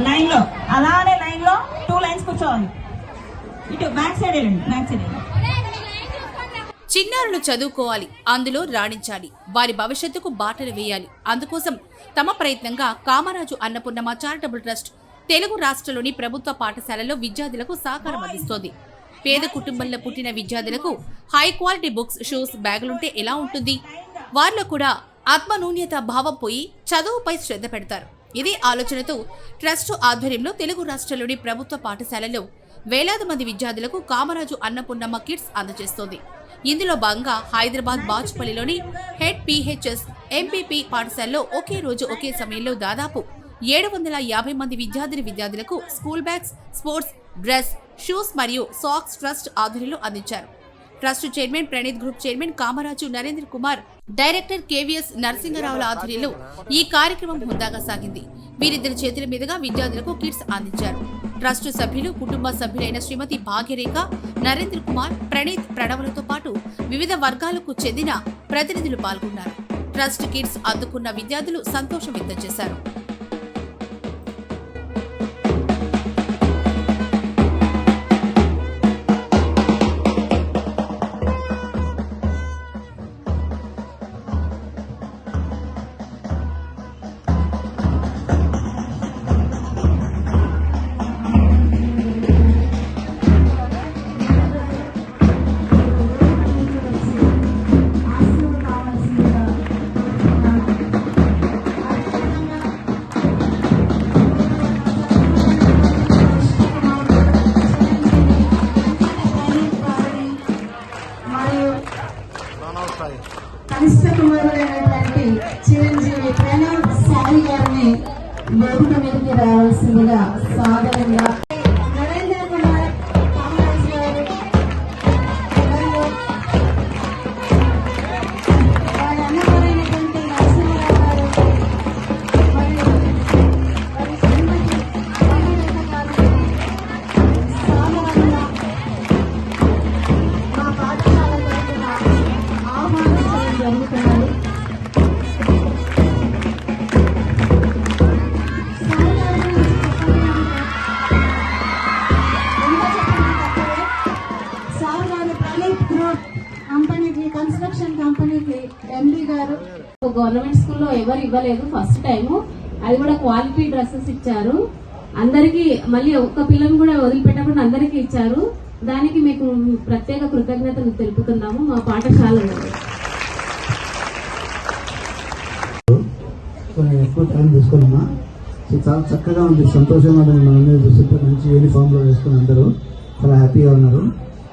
Line లో అలానే line లో 2 లైన్స్ కూర్చోవాలి. ఇటు బ్యాక్ సైడ్ వెళ్ళండి, బ్యాక్ సైడ్ వెళ్ళండి. చిన్నారులు చదువుకోవాలి, అందులో రాణించాలి, వారి భవిష్యత్తుకు బాటలు వేయాలి. అందుకోసం తమ ప్రయత్నంగా కామరాజు అన్నపూర్ణమ్మ చారిటబుల్ ట్రస్ట్ తెలుగు రాష్ట్రంలోని ప్రభుత్వ పాఠశాలల్లో విద్యార్థులకు సహకారం అందిస్తోంది. పేద కుటుంబంలో పుట్టిన విద్యార్థులకు హై క్వాలిటీ బుక్స్, షూస్, బ్యాగులుంటే ఎలా ఉంటుంది? వారిలో కూడా ఆత్మనూన్యత భావం పోయి చదువుపై శ్రద్ధ పెడతారు. ఇదే ఆలోచనతో ట్రస్ట్ ఆధ్వర్యంలో తెలుగు రాష్ట్రాల్లోని ప్రభుత్వ పాఠశాలల్లో వేలాది మంది విద్యార్థులకు కామరాజు అన్నపూర్ణమ్మ కిట్స్ అందజేస్తోంది. ఇందులో భాగంగా హైదరాబాద్ బాచుపల్లిలోని హెడ్ PHS MPP పాఠశాలలో ఒకే రోజు ఒకే సమయంలో దాదాపు 750 మంది విద్యార్థులకు school bags, sports dress, shoes మరియు సాక్స్ ట్రస్ట్ ఆధ్వర్యంలో అందించారు. Trust chairman Praneeth, group chairman Kamaraju Narendra Kumar, director KVS నరసింగరావుల ఆధ్వర్యంలో ఈ కార్యక్రమం హుందాగా సాగింది. వీరిద్దరి చేతుల మీదుగా విద్యార్థులకు కిట్స్ అందించారు. ట్రస్ట్ సభ్యులు, కుటుంబ సభ్యులైన శ్రీమతి భాగ్యరేఖ, నరేంద్ర కుమార్, ప్రణీత్, ప్రణవులతో పాటు వివిధ వర్గాలకు చెందిన ప్రతినిధులు పాల్గొన్నారు. ట్రస్ట్ కిట్స్ అందుకున్న విద్యార్థులు సంతోషం వ్యక్తం చేశారు. కనిష్ట కుమారుడైనటువంటి చిరంజీవి ప్రణవ్ సాయి గారిని వేదిక మీదకి రావాల్సిందిగా సాధారణంగా నరేంద్ర కుమార్, కామరాజ్ గారు, వారి అన్నగారైనటువంటి నరసింహరావు గారు మరియు వారి శ్రీమతి భాగ్యరేఖ గారిని సాధారణంగా మా పాఠశాల తరఫున ఆహ్వానించడం జరుగుతున్నది. సార్ గారు ప్రణీత్ గ్రూప్ కంపెనీకి, కన్స్ట్రక్షన్ కంపెనీకి MD గారు. గవర్నమెంట్ స్కూల్లో ఎవరు ఇవ్వలేదు, ఫస్ట్ టైం. అది కూడా క్వాలిటీ డ్రెస్సెస్ ఇచ్చారు అందరికి. మళ్ళీ ఒక్క పిల్లని కూడా వదిలిపెట్టకుండా అందరికీ ఇచ్చారు. దానికి మీకు ప్రత్యేక కృతజ్ఞతలు తెలుపుతున్నాము మా పాఠశాలలో. నేను ఎక్కువ టైం తీసుకున్నా. సో చాలా చక్కగా ఉంది, సంతోషంగా ఉంది. మనందరూ చూస్తుంటే మంచి యూనిఫామ్లో వేసుకుని అందరూ చాలా హ్యాపీగా ఉన్నారు.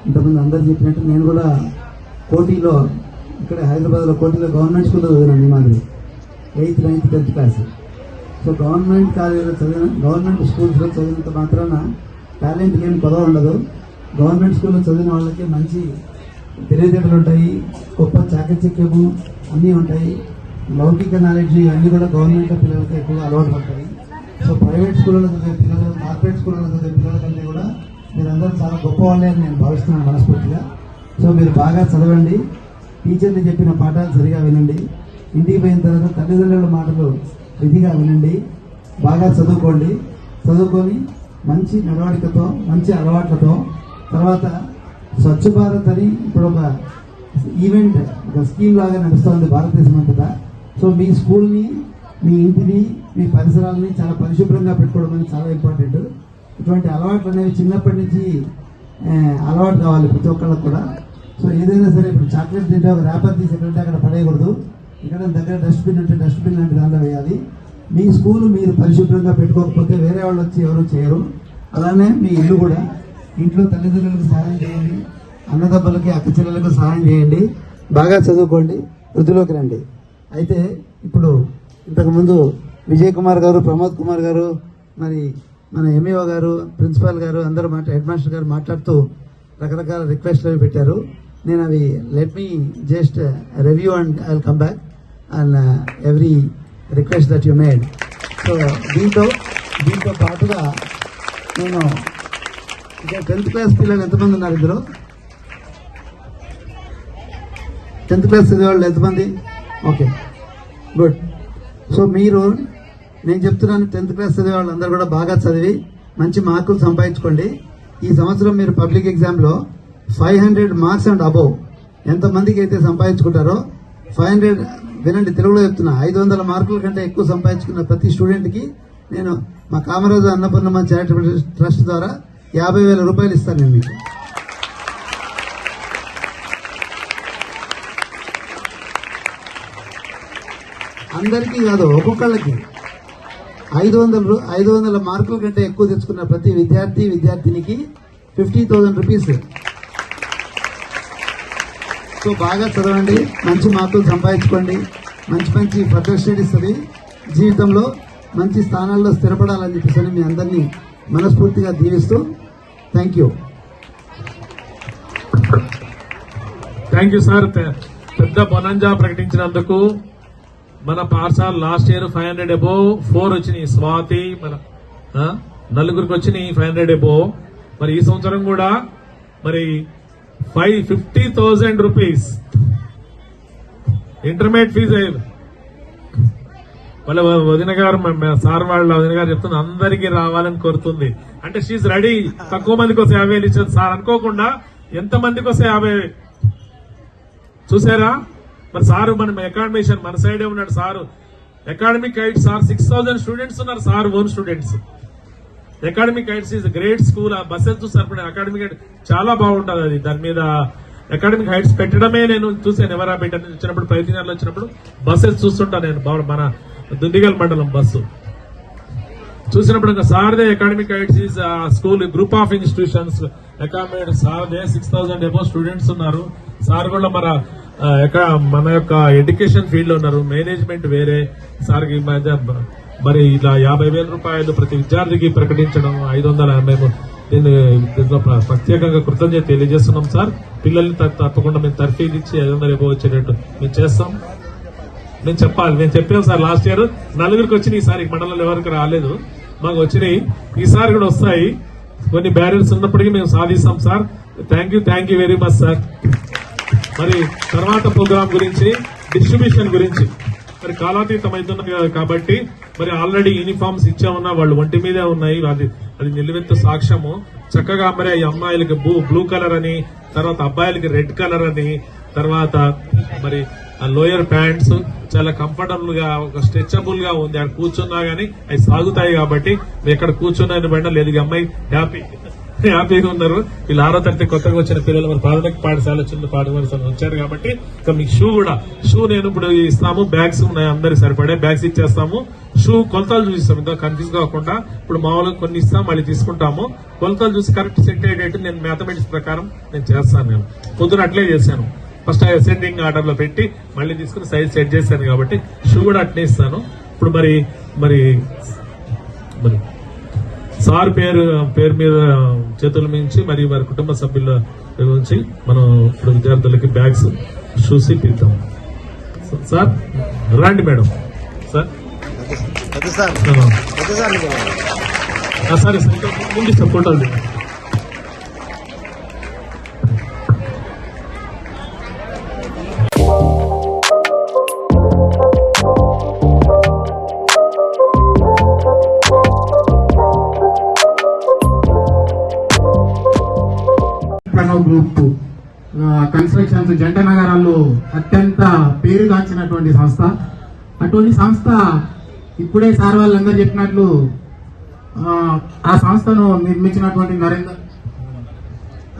ఇంతకుముందు అందరు చెప్పినట్టు నేను కూడా కోటిలో, ఇక్కడ హైదరాబాద్లో కోటిలో గవర్నమెంట్ స్కూల్లో చదివాను. మాది 8th, 9th, 10th class. So government కాలేజీలో చదివిన, గవర్నమెంట్ స్కూల్స్లో చదివినంత మాత్రాన టాలెంట్కి ఏం కొదవ ఉండదు. గవర్నమెంట్ స్కూల్లో చదివిన వాళ్ళకి మంచి తెలివితేటలు ఉంటాయి, గొప్ప చాకచక్యము అన్నీ ఉంటాయి. లౌకిక నాలెడ్జ్ అన్నీ కూడా గవర్నమెంట్ పిల్లలకి ఎక్కువగా అలవాటు పడతాయి. సో ప్రైవేట్ స్కూళ్ళలో చదివే పిల్లలు, కార్పొరేట్ స్కూళ్ళలో చదివే పిల్లల కంటే కూడా మీరందరూ చాలా గొప్ప వాళ్ళే అని నేను భావిస్తున్నాను మనస్ఫూర్తిగా. సో మీరు బాగా చదవండి, టీచర్లు చెప్పిన పాఠాలు సరిగా వినండి, ఇంటికి పోయిన తర్వాత తల్లిదండ్రుల మాటలు విధిగా వినండి, బాగా చదువుకోండి. చదువుకొని మంచి నడవడికతో, మంచి అలవాట్లతో, తర్వాత స్వచ్ఛ భారత్ అని ఇప్పుడు ఒక ఈవెంట్, ఒక స్కీమ్ లాగా నడుస్తుంది భారతదేశం అంతటా. సో మీ స్కూల్ని, మీ ఇంటిని, మీ పరిసరాలని చాలా పరిశుభ్రంగా పెట్టుకోవడం అనేది చాలా ఇంపార్టెంట్. ఇటువంటి అలవాట్లు అనేవి చిన్నప్పటి నుంచి అలవాటు కావాలి ప్రతి ఒక్కళ్ళకి కూడా. సో ఏదైనా సరే, ఇప్పుడు చాక్లెట్ తింటే ఒక ర్యాపర్ తీసి ఎక్కడంటే అక్కడ పడేయకూడదు. ఇక్కడ దగ్గర డస్ట్బిన్ ఉంటే డస్ట్బిన్ లాంటి దాంట్లో వేయాలి. మీ స్కూల్ మీరు పరిశుభ్రంగా పెట్టుకోకపోతే వేరే వాళ్ళు వచ్చి ఎవరు చేయరు. అలానే మీ ఇల్లు కూడా, ఇంట్లో తల్లిదండ్రులకు సహాయం చేయండి, అన్నదబ్బలకి, అక్క చెల్లెలకు సహాయం చేయండి, బాగా చదువుకోండి, వృద్ధిలోకి రండి. అయితే ఇప్పుడు ఇంతకుముందు విజయ్ కుమార్ గారు, ప్రమోద్ కుమార్ గారు, మరి మన MAO గారు, ప్రిన్సిపాల్ గారు అందరూ హెడ్ మాస్టర్ గారు మాట్లాడుతూ రకరకాల రిక్వెస్ట్లు అవి పెట్టారు. నేను అవి let me just review and I will come back and every request that you made. So దీంతో పాటుగా నేను ఇంకా 10th క్లాస్ పిల్లలు ఎంతమంది ఉన్నారు? ఇందులో 10th క్లాస్ చదివేవాళ్ళు ఎంతమంది? Okay, good. సో మీరు నేను చెప్తున్నాను 10th క్లాస్ చదివే వాళ్ళందరూ కూడా బాగా చదివి మంచి మార్కులు సంపాదించుకోండి. ఈ సంవత్సరం మీరు పబ్లిక్ ఎగ్జామ్లో 500 మార్క్స్ అండ్ అబౌవ్ ఎంతమందికి అయితే సంపాదించుకుంటారో 500 వినండి, తెలుగులో చెప్తున్నా, 500 మార్కుల కంటే ఎక్కువ సంపాదించుకున్న ప్రతి స్టూడెంట్కి నేను మా కామరాజు అన్నపూర్ణమ్మ చారిటబుల్ ట్రస్ట్ ద్వారా 50,000 రూపాయలు ఇస్తాను నేను మీకు. అందరికీ కాదు, ఒక్కొక్కళ్ళకి 500 మార్కుల కంటే ఎక్కువ తెచ్చుకున్న ప్రతి విద్యార్థినికి 50,000 రూపీస్. సో బాగా చదవండి, మంచి మార్కులు సంపాదించుకోండి, మంచి ఫర్దర్ స్టడీస్ చదివి జీవితంలో మంచి స్థానాల్లో స్థిరపడాలని చెప్పేసి మీ అందరినీ మనస్ఫూర్తిగా దీవిస్తూ thank you. Thank you sir. పెద్ద బొనంజా ప్రకటించినందుకు. మన పాఠశాల లాస్ట్ ఇయర్ 500 అబోవ్ 4 వచ్చినాయి. స్వాతి మన నలుగురికి వచ్చినాయి 500 అబోవ్. మరి ఈ సంవత్సరం కూడా మరి 50,000 రూపీస్ ఇంటర్మీడియట్ ఫీజు. వాళ్ళ వదిన గారు, సార్ వాళ్ళ వదిన గారు చెప్తుంది అందరికీ రావాలని కోరుతుంది. అంటే షీఈ్ రెడీ. తక్కువ మందికి వస్తే 50,000 ఇచ్చేది సార్ అనుకోకుండా ఎంత మందికి వస్తే 50,000 చూసారా. మరి సారు మన అకాడమిషన్ మన సైడే ఉన్నాడు sir. Academic guides sir 6,000 students ఉన్నారు sir, own students. Academic guides is great school. ఆ బస్సెస్ చూసారు అకాడమిక్ గైడ్ చాలా బాగుంటుంది. అది దాని మీద అకాడమిక్ హైట్స్ పెట్టడమే నేను చూసాను. ఎవరా పెట్టని వచ్చినప్పుడు ప్రయత్నాలు వచ్చినప్పుడు బస్సెస్ చూస్తుంటాను నేను. మన దుండిగల్ మండలం బస్సు చూసినప్పుడు ఇంకా సార్దే academic heights is school group of institutions academic సార్దే 6,000 అబోవ్ స్టూడెంట్స్ ఉన్నారు. సార్ కూడా మన యొక్క ఎడ్యుకేషన్ ఫీల్డ్ లో ఉన్నారు. మేనేజ్మెంట్ వేరే సార్కి మరి ఇలా 50,000 రూపాయలు ప్రతి విద్యార్థికి ప్రకటించడం 500 మేము దీంట్లో ప్రత్యేకంగా కృతజ్ఞత తెలియజేస్తున్నాం సార్. పిల్లల్ని తప్పకుండా మేము తర్ఫీదు ఇచ్చి 500 అబోవ్ వచ్చేటట్టు మేము చేస్తాం. మేము చెప్పాలి, మేము చెప్పాం సార్. లాస్ట్ ఇయర్ 4 వచ్చినాయి. ఈసారి మండలంలో ఎవరికి రాలేదు, మాకు వచ్చినాయి. ఈసారి కూడా వస్తాయి. కొన్ని బ్యారియర్స్ ఉన్నప్పటికీ మేము సాధిస్తాం sir. Thank you very much sir. మరి తర్వాత ప్రోగ్రామ్ గురించి, డిస్ట్రిబ్యూషన్ గురించి మరి కాలాతీతం అవుతున్నది కాబట్టి మరి ఆల్రెడీ యూనిఫామ్స్ ఇచ్చామన్నా వాళ్ళు ఒంటి మీదే ఉన్నాయి. అది నిలువెత్తు సాక్ష్యము. చక్కగా మరి ఈ అమ్మాయిలకి బ్లూ కలర్ అని, తర్వాత అబ్బాయిలకి రెడ్ కలర్ అని, తర్వాత మరి లోయర్ ప్యాంట్స్ చాలా కంఫర్టబుల్ గా ఒక స్ట్రెచబుల్ గా ఉంది. అక్కడ కూర్చున్నా గానీ అవి సాగుతాయి కాబట్టి ఎక్కడ కూర్చున్నా వెంట లేదు. అమ్మాయి హ్యాపీగా ఉన్నారు. వీళ్ళు 6వ తరగతి కొత్తగా వచ్చిన పిల్లలు మరి ప్రాథమిక పాఠశాల చిన్న పాఠశాల వచ్చారు కాబట్టి ఇక మీకు షూ నేను ఇప్పుడు ఇస్తాము. బ్యాగ్స్ ఉన్నాయి, అందరికి సరిపడే బ్యాగ్స్ ఇచ్చేస్తాము. షూ కొలతలు చూపిస్తాం, ఇంకా కన్ఫ్యూజ్ కాకుండా. ఇప్పుడు మామూలుగా కొన్ని ఇస్తాం, మళ్ళీ తీసుకుంటాము. కొలతలు చూసి కరెక్ట్ సెట్ అయ్యేటట్టు నేను మ్యాథమెటిక్స్ ప్రకారం నేను చేస్తాను. నేను పొద్దున అట్లే చేశాను. ఫస్ట్ అసెండింగ్ ఆర్డర్ లో పెట్టి మళ్ళీ తీసుకుని సైజ్ సెట్ చేశాను కాబట్టి షూ కూడా అట్నే ఇస్తాను. ఇప్పుడు మరి సార్ పేరు మీద చేతుల మించి మరి వారి కుటుంబ సభ్యుల నుంచి మనం ఇప్పుడు విద్యార్థులకి బ్యాగ్స్ షూస్ ఇద్దాం. సార్ రండి మేడం. సార్ సరే ముందు సపోర్టాలు గ్రూప్ కన్స్ట్రక్షన్స్ జంట నగరాల్లో అత్యంత పేరుగాంచినటువంటి సంస్థ. అటువంటి సంస్థ ఇప్పుడే సార్ వాళ్ళందరూ చెప్పినట్లు ఆ సంస్థను నిర్మించినటువంటి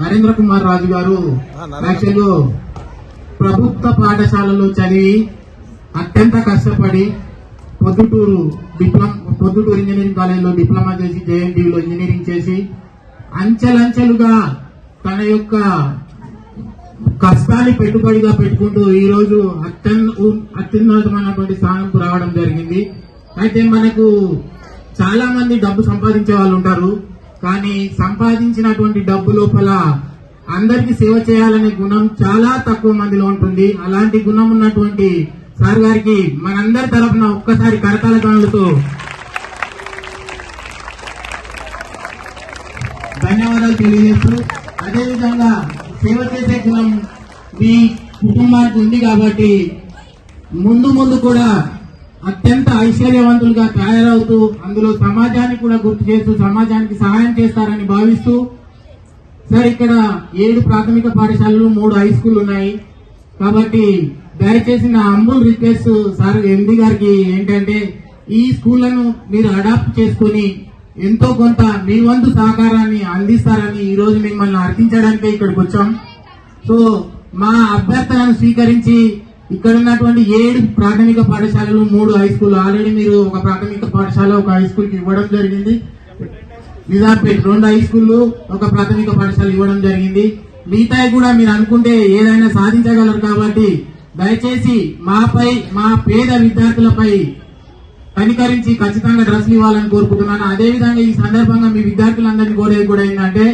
నరేంద్ర కుమార్ రాజు గారు యాక్చువల్గా ప్రభుత్వ పాఠశాలలో చదివి అత్యంత కష్టపడి పొద్దుటూరు ఇంజనీరింగ్ కాలేజీలో డిప్లొమా చేసి జేఎన్టీయూలో ఇంజనీరింగ్ చేసి అంచెలంచెలుగా తన యొక్క కష్టాన్ని పెట్టుబడిగా పెట్టుకుంటూ ఈ రోజు అత్యున్నతమైనటువంటి స్థానంకు రావడం జరిగింది. అయితే మనకు చాలా మంది డబ్బు సంపాదించే వాళ్ళు ఉంటారు, కానీ సంపాదించినటువంటి డబ్బు లోపల అందరికీ సేవ చేయాలనే గుణం చాలా తక్కువ మందిలో ఉంటుంది. అలాంటి గుణం ఉన్నటువంటి సార్ గారికి మనందరి తరఫున ఒక్కసారి కరతాళ ధ్వనులతో ధన్యవాదాలు తెలియజేస్తూ, అదేవిధంగా సేవ చేసే గుణం మీ కుటుంబానికి ఉంది కాబట్టి ముందు కూడా అత్యంత ఐశ్వర్యవంతులుగా తయారవుతూ అందులో సమాజాన్ని కూడా గుర్తు చేస్తూ సమాజానికి సహాయం చేస్తారని భావిస్తూ సార్ ఇక్కడ 7 ప్రాథమిక పాఠశాలలు 3 హై స్కూల్ ఉన్నాయి. కాబట్టి దయచేసి నా హంబుల్ రిక్వెస్ట్ సార్ ఎండి గారికి ఏంటంటే ఈ స్కూళ్లను మీరు అడాప్ట్ చేసుకుని ఎంతో కొంత మీ వంతు సహకారాన్ని అందిస్తారని ఈ రోజు మిమ్మల్ని అర్థించడానికే ఇక్కడికి వచ్చాం. సో మా అభ్యర్థనను స్వీకరించి ఇక్కడ ఉన్నటువంటి 7 ప్రాథమిక పాఠశాలలు 3 హై స్కూల్ ఆల్రెడీ మీరు ఒక ప్రాథమిక పాఠశాల ఒక హై స్కూల్ కి ఇవ్వడం జరిగింది. నిజాంపేట్ 2 హై స్కూళ్లు ఒక ప్రాథమిక పాఠశాల ఇవ్వడం జరిగింది. మిగతాయి కూడా మీరు అనుకుంటే ఏదైనా సాధించగలరు. కాబట్టి దయచేసి మాపై మా పేద విద్యార్థులపై కనికరించి ఖచ్చితంగా డ్రెస్సులు ఇవ్వాలని కోరుకుంటున్నాను. అదేవిధంగా ఈ సందర్భంగా మీ విద్యార్థులందరినీ కోరేది కూడా ఏంటంటే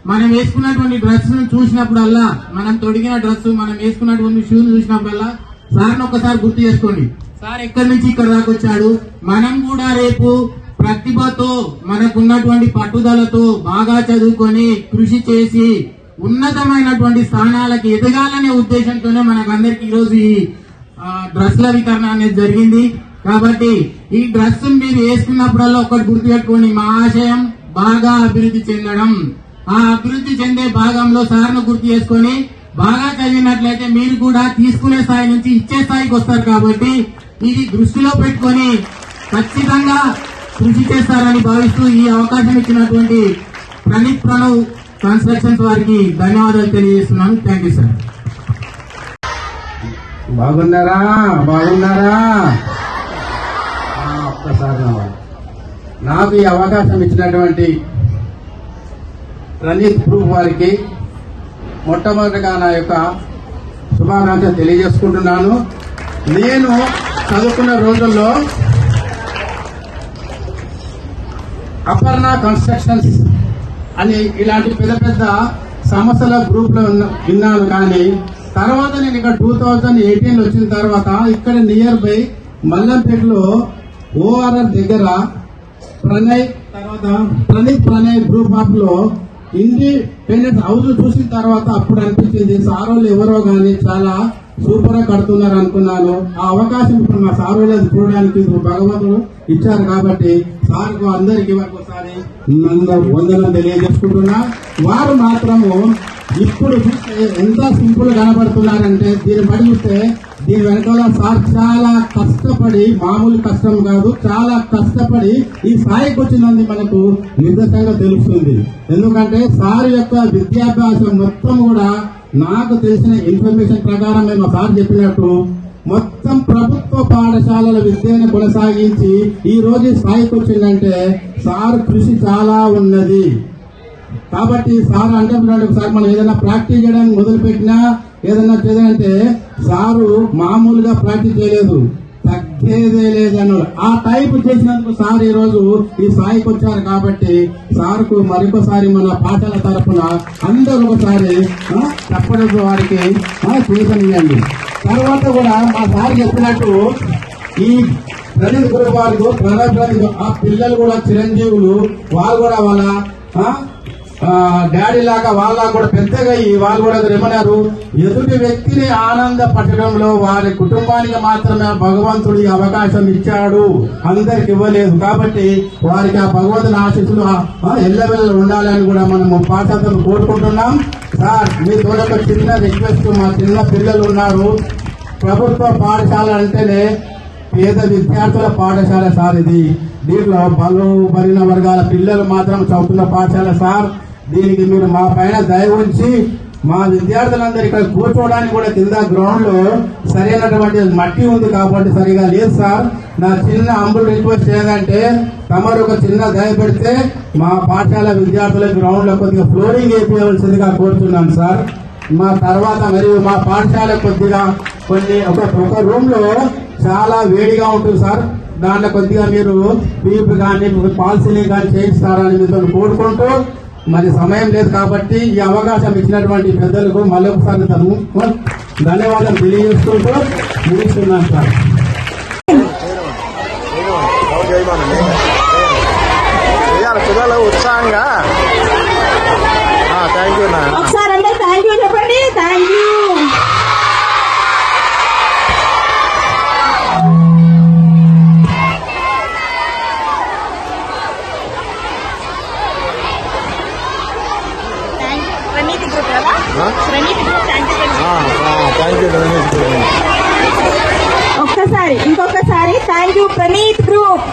మనం వేసుకున్నటువంటి డ్రెస్ ను చూసినప్పుడల్లా మనం తొడిగిన డ్రెస్ మనం వేసుకున్నటువంటి షూస్ చూసినప్పుడల్లా సార్ని ఒక్కసారి గుర్తు చేసుకోండి. సార్ ఎక్కడి నుంచి ఇక్కడ దాకా వచ్చాడు. మనం కూడా రేపు ప్రతిభతో మనకున్నటువంటి పట్టుదలతో బాగా చదువుకొని కృషి చేసి ఉన్నతమైనటువంటి స్థానాలకు ఎదగాలనే ఉద్దేశంతోనే మనకందరికి ఈరోజు ఈ డ్రెస్ల వితరణ అనేది జరిగింది. కాబట్టి ఈ డ్రెస్ మీరు వేసుకున్నప్పుడల్లా ఒకటి గుర్తుపెట్టుకోండి, మా ఆశయం బాగా అభివృద్ధి చెందడం. ఆ అభివృద్ధి చెందే భాగంలో సార్ను గుర్తు చేసుకొని బాగా చదివినట్లయితే మీరు కూడా తీసుకునే స్థాయి నుంచి ఇచ్చే స్థాయికి వస్తారు. కాబట్టి ఇది దృష్టిలో పెట్టుకొని ఖచ్చితంగా కృషి చేస్తారని భావిస్తూ ఈ అవకాశం ఇచ్చినటువంటి ప్రణవ్ కన్స్ట్రక్షన్స్ వారికి ధన్యవాదాలు తెలియజేస్తున్నాను. Thank you sir. బాగున్నారా? ఒక్కసారి నాకు ఈ అవకాశం ఇచ్చినటువంటి ప్రణీత్ గ్రూప్ వారికి మొట్టమొదటిగా నా యొక్క శుభాకాంక్షలు తెలియజేసుకుంటున్నాను. నేను చదువుకున్న రోజుల్లో అపర్ణ కన్స్ట్రక్షన్స్ అని ఇలాంటి పెద్ద పెద్ద సంస్థల గ్రూప్ లో విన్నాను. కానీ తర్వాత నేను ఇక్కడ 2018 వచ్చిన తర్వాత ఇక్కడ నియర్ బై మల్లంపేటలో ఓఆర్ఆర్ దగ్గర ప్రణయ్ గ్రూప్ ఆఫ్ లో ఇండిపెండెంట్ హౌస్ చూసిన తర్వాత అప్పుడు అనిపించింది సార్ వాళ్ళు ఎవరో గానీ చాలా సూపర్ గా కడుతున్నారు అనుకున్నాను. ఆ అవకాశం ఇప్పుడు మా సార్ వాళ్ళది చూడడానికి భగవంతుడు ఇచ్చారు. కాబట్టి సార్ అందరికి ఒకసారి వందనం తెలియజేసుకుంటున్నా. వారు మాత్రము ఇప్పుడు చూస్తే ఎంత సింపుల్ కనబడుతున్నారంటే దీన్ని బట్టి చూస్తే దీని వెనకాల సార్ చాలా కష్టపడి, మామూలు కష్టం కాదు, చాలా కష్టపడి ఈ స్థాయికి వచ్చిందని మనకు నిర్దేశంగా తెలుస్తుంది. ఎందుకంటే సార్ యొక్క విద్యాభ్యాసం మొత్తం కూడా నాకు తెలిసిన ఇన్ఫర్మేషన్ ప్రకారం మేము సార్ చెప్పినట్టు మొత్తం ప్రభుత్వ పాఠశాలల విద్యను కొనసాగించి ఈ రోజు స్థాయికి వచ్చిందంటే సార్ కృషి చాలా ఉన్నది. కాబట్టి సార్ అంటే సార్ మనం ఏదైనా ప్రాక్టీస్ చేయడానికి మొదలు పెట్టినా ఏదైనా చేయాలంటే సారు మామూలుగా ప్రాక్టీస్ చేయలేదు, తగ్గేదే లేదన్నారు. ఆ టైప్ చేసినందుకు సార్ ఈ రోజు ఈ స్థాయికి వచ్చారు. కాబట్టి సార్కు మరొకసారి మన పాఠశాల తరఫున అందరూ ఒకసారి తప్పడం వారికి చేసనియండి. తర్వాత కూడా మా సార్ చెప్పినట్టు ఈ ప్రణీత్ గ్రూప్ వారికి ఆ పిల్లలు కూడా చిరంజీవులు, వాళ్ళు కూడా వాళ్ళ డాడీ లాగా వాళ్ళ కూడా పెద్దగా వాళ్ళు కూడా ఏమన్నారు, ఎదుటి వ్యక్తిని ఆనందపరచడంలో వారి కుటుంబానికి మాత్రమే భగవంతుడు అవకాశం ఇచ్చాడు, అందరికి ఇవ్వలేదు. కాబట్టి వారికి ఆ భగవంతుని ఆశీస్సులు ఎల్లవెల్ల ఉండాలని కూడా మనము పాఠశాలను కోరుకుంటున్నాం. సార్ మీతో ఒక చిన్న రిక్వెస్ట్, మా చిన్న పిల్లలు ఉన్నారు. ప్రభుత్వ పాఠశాల అంటేనే పేద విద్యార్థుల పాఠశాల సార్. ఇది దీంట్లో బలైన వర్గాల పిల్లలు మాత్రం చదువుతున్న పాఠశాల సార్. దీనికి మీరు మా పైన దయ ఉంచి మా విద్యార్థులందరూ ఇక్కడ కూర్చోవడానికి కూడా కింద గ్రౌండ్ లో సరైనటువంటి మట్టి ఉంది కాబట్టి సరిగా లేదు సార్. నా చిన్న అంబుల్ రిక్వెస్ట్ ఏంటంటే తమరు ఒక చిన్న దయ పెడితే మా పాఠశాల విద్యార్థుల గ్రౌండ్ లో కొద్దిగా ఫ్లోరింగ్ వేయించవలసిందిగా కోరుతున్నాను సార్. మా తర్వాత మరియు మా పాఠశాల కొద్దిగా ఒక రూమ్ లో చాలా వేడిగా ఉంటుంది సార్. దాంట్లో కొద్దిగా మీరు పీపు కానీ పాలసీని కానీ చేయిస్తారని మీతో కోరుకుంటూ, మరి సమయం లేదు కాబట్టి ఈ అవకాశం ఇచ్చినటువంటి పెద్దలకు మళ్ళొకసారి ధన్యవాదాలు తెలియజేసుకుంటూ ముగిస్తున్నాను సార్. ఉత్సాహంగా థ్యాంక్ యూ. ఒకసారి అందరూ థ్యాంక్ యూ చెప్పండి. Thank you. ఒక్కసారి ఇంకొకసారి థ్యాంక్ యూ ప్రణీత్ గ్రూప్.